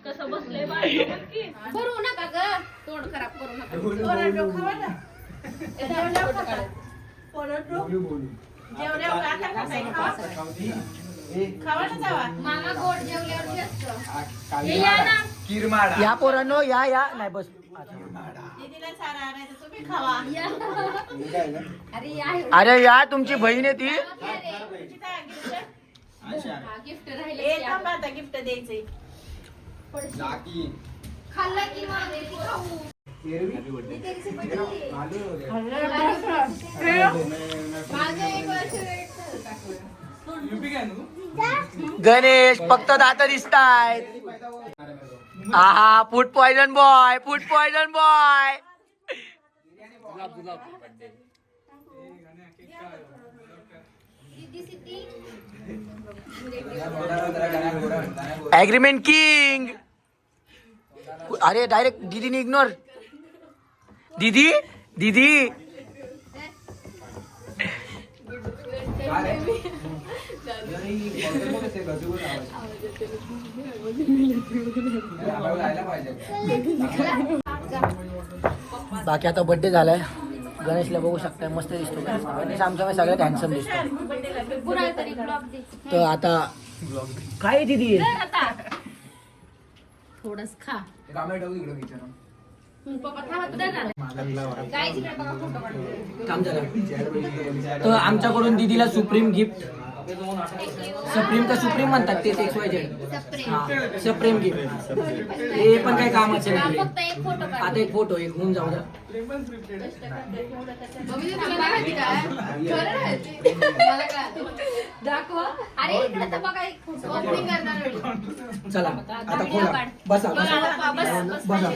कसं बसलंय भरू नका ग. तोंड खराब करू नका. जेवल्यावर आता खाताय. खावा ना जावा. मामा गोड जेवल्यावर जास्त. हे या ना. किरमाडा या पोरांनो या नाही बस. दीदीला सारा आणायचं तुम्ही खावा. अरे या अरे या तुमची बहीण आहे ती. गिफ्ट राहिले. ए थांबा आता गिफ्ट द्यायचंय. खाल्ला की मग खाऊ. माझं 1 वर्ष गणेश फक्त दात दिसतायत. आहा food poison boy. Agreement king. अरे डायरेक्ट दीदीने इग्नोर. दीदी बाकी आता बर्थडे झालाय. गणेशला बघू शकता मस्त दिसतो गणेश आमच्या सगळ्यात हँडसम दिसतो. पुरा तरी ब्लॉग दे. तर आता काय आहे दीदी आता थोडंच खा. पप्पा थांबा तू देणार. गाईची इकडे बघा फोटो काढतो. काम झालं. तर आमच्याकडून दीदीला सुप्रीम गिफ्ट सप्रीम का सुप्रीम म्हणतात तेच XYZ. हा सप्रीम गिफ्ट हे पण काही कामाचे नाही. फक्त एक फोटो काढ. आता एक फोटो एक होऊन जाऊ द्या. दाखवा. अरे इकडे तर बघा एक फोटो ओपनिंग करणार व्हिडिओ. चला आता खोला बसा बसा बस बसा.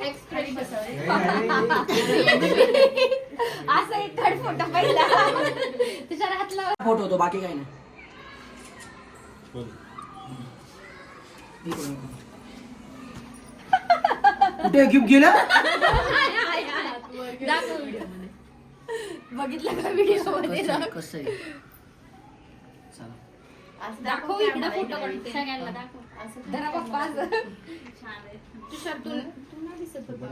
एक्सप्रेस असं एक थर्ड फोटो पहिला तुझ्या हातला फोटो होतो बाकी काही नाही. कुठे गिफ्ट गेलं दाखव व्हिडिओ मध्ये. बघितलं का व्हिडिओ मध्ये कसं आहे चला. दाखव इकडे फोटो काढते सगळ्यांना दाखव. धरा पप्पा असं. छान आहे. तुषार तू नाही दिसत होता.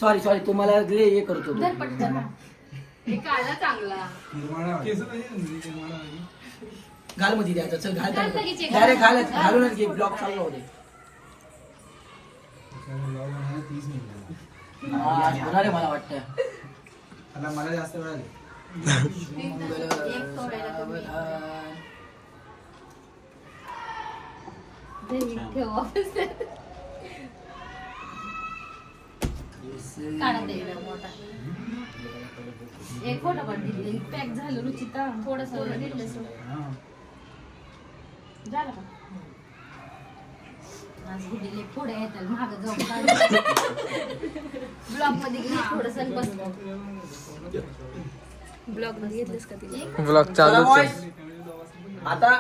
सॉरी तुम्हाला लय हे करतो धर पटकन. हे काढला चांगला. घाल मध्ये द्यायचं चल घाल घाल लगेच एक. डायरेक्ट घालूनच घे ब्लॉक चालू होते. होणार आहे मला वाटतं. मला जास्त वेळ एक तोडायला तुम्ही. ठेव काढा दे मोठा. एक फोटो पण दिले पॅक झालं रुचिता थोडस दिलं झालं का आज दिले पुढे येतात माग जाऊन ब्लॉग मध्ये गेली थोडस बसलो. ब्लॉग मध्ये घेतलंस का तिला ब्लॉग चला boys. आता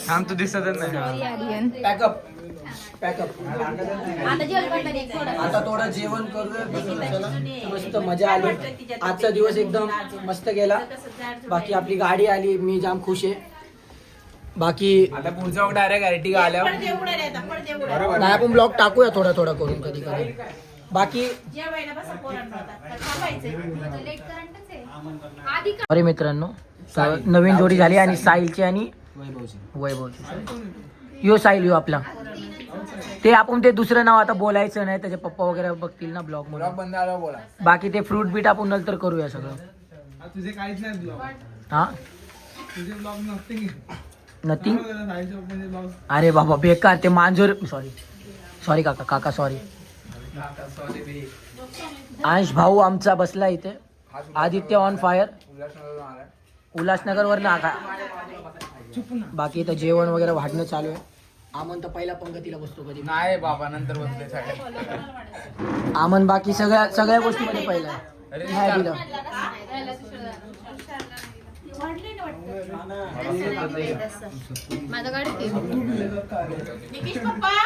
थांब तू दिसतच नाही. पॅकअप आता जेवण करणार एक थोडं. आता थोडं जेवण करूया. मस्त मजा आली. आजचा दिवस एकदम मस्त गेला. बाकी आपली गाडी आली मी जाम खुश आहे. बाकी आता पुढचा डायरेक्ट अर्टिगा आल्यावर नाही आपण ब्लॉग टाकूया थोडा थोडा करून कधी कधी. बाकी अरे मित्रांनो नवीन जोडी झाली आणि साहिलची आणि वैभवची. यो साहिल यो आपला ते आपण ते दुसरं नाव आता बोलायचं नाही त्याचे पप्पा वगैरे बघतील ना ब्लॉग मध्ये. बंद आला बोला. बाकी ते फ्रूट बीट आपण नंतर करूया सगळं. तुझे काहीच नाही ब्लॉग. हा तुझे ब्लॉग नथिंग. नथिंग. म्हणजे ब्लॉग अरे बाबा बेकार ते मांजर सॉरी काका सॉरी. अंश भाऊ आमचा बसला इथे. आदित्य ऑन फायर उल्हासनगर वर ना. बाकी इथं जेवण वगैरे वाढणं चालू आहे. आमन तर पहिला पंगतीला बसतो कधी नाही बाबा नंतर बसले. आमन बाकी सगळ्या गोष्टीमध्ये पहिला आहे. नाही दिलं. माझा गाडी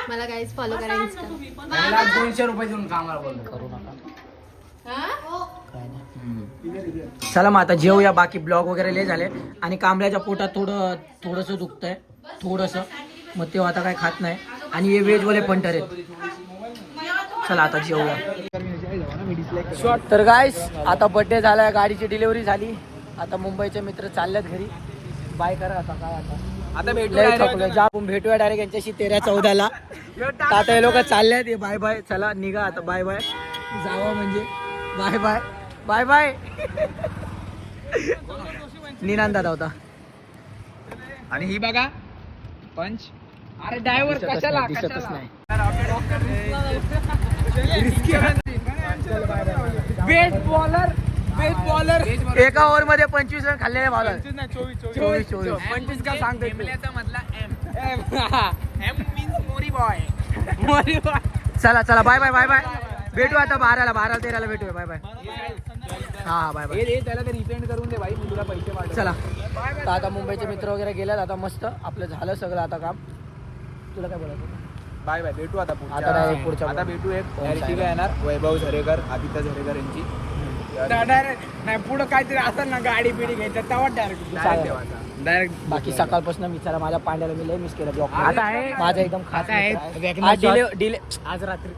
मला गाईज फॉलो करा इंस्टा. 200 रुपये देऊन कामाला बोल. करू नका. चला मग आता जेवूया. बाकी ब्लॉग वगैरे लय झाले आणि कांबळ्याच्या पोटात थोडंसं दुखतंय थोडंसं. मग तेव्हा आता काय खात नाही. आणि हे व्हेजवाले पंटर आहेत. चला आता जेवूया. तर गाईस आता बर्थडे झाला. गाडीची डिलिव्हरी झाली. आता मुंबईचे मित्र चालल्यात घरी. बाय करा आता काय आता भेटूया डायरेक्ट यांच्याशी 13-14ला. आता हे लोक चालल्यात. Bye bye. चला निघा आता. बाय बाय जावा म्हणजे bye bye bye bye. Ninand दादा होता. आणि ही बघा पंच. अरे ड्रायव्हर कशाला दिसतच नाही. बेस्ट बॉलर एका ओव्हर मध्ये 25 रन खाल्लेले बॉलर. 24 25 का सांगतो. मधला एम मीन्स मोरी बॉय. चला बाय बाय बाय बाय. भेटू आता 12-13ला भेटूया. Bye bye. हा बाय बाय. त्याला तर रिपेंड करून दे भाई. मी तुला पैसे पाठव. चला तर आता मुंबईचे मित्र वगैरे गेल्यात. आता मस्त आपलं झालं सगळं आता काम. तुला काय बोलायचं. Bye bye. भेटू आता आता direct पुढच्या आता भेटू. एक अर्टिगा येणार. वैभव झरेकर आदित्य झरेकर यांची. डायरेक्ट नाही पुढं काहीतरी असेल ना गाडी बिडी घ्यायचं तेव्हा डायरेक्ट सांगा. डायरेक्ट बाकी सकाळपासून विचारा माझ्या पांड्याला मी लय मिस केलं ब्लॉग आता आहे माझा एकदम खास आता आहे मित्र आहे. Wagner आज shot. डिले आज रात्री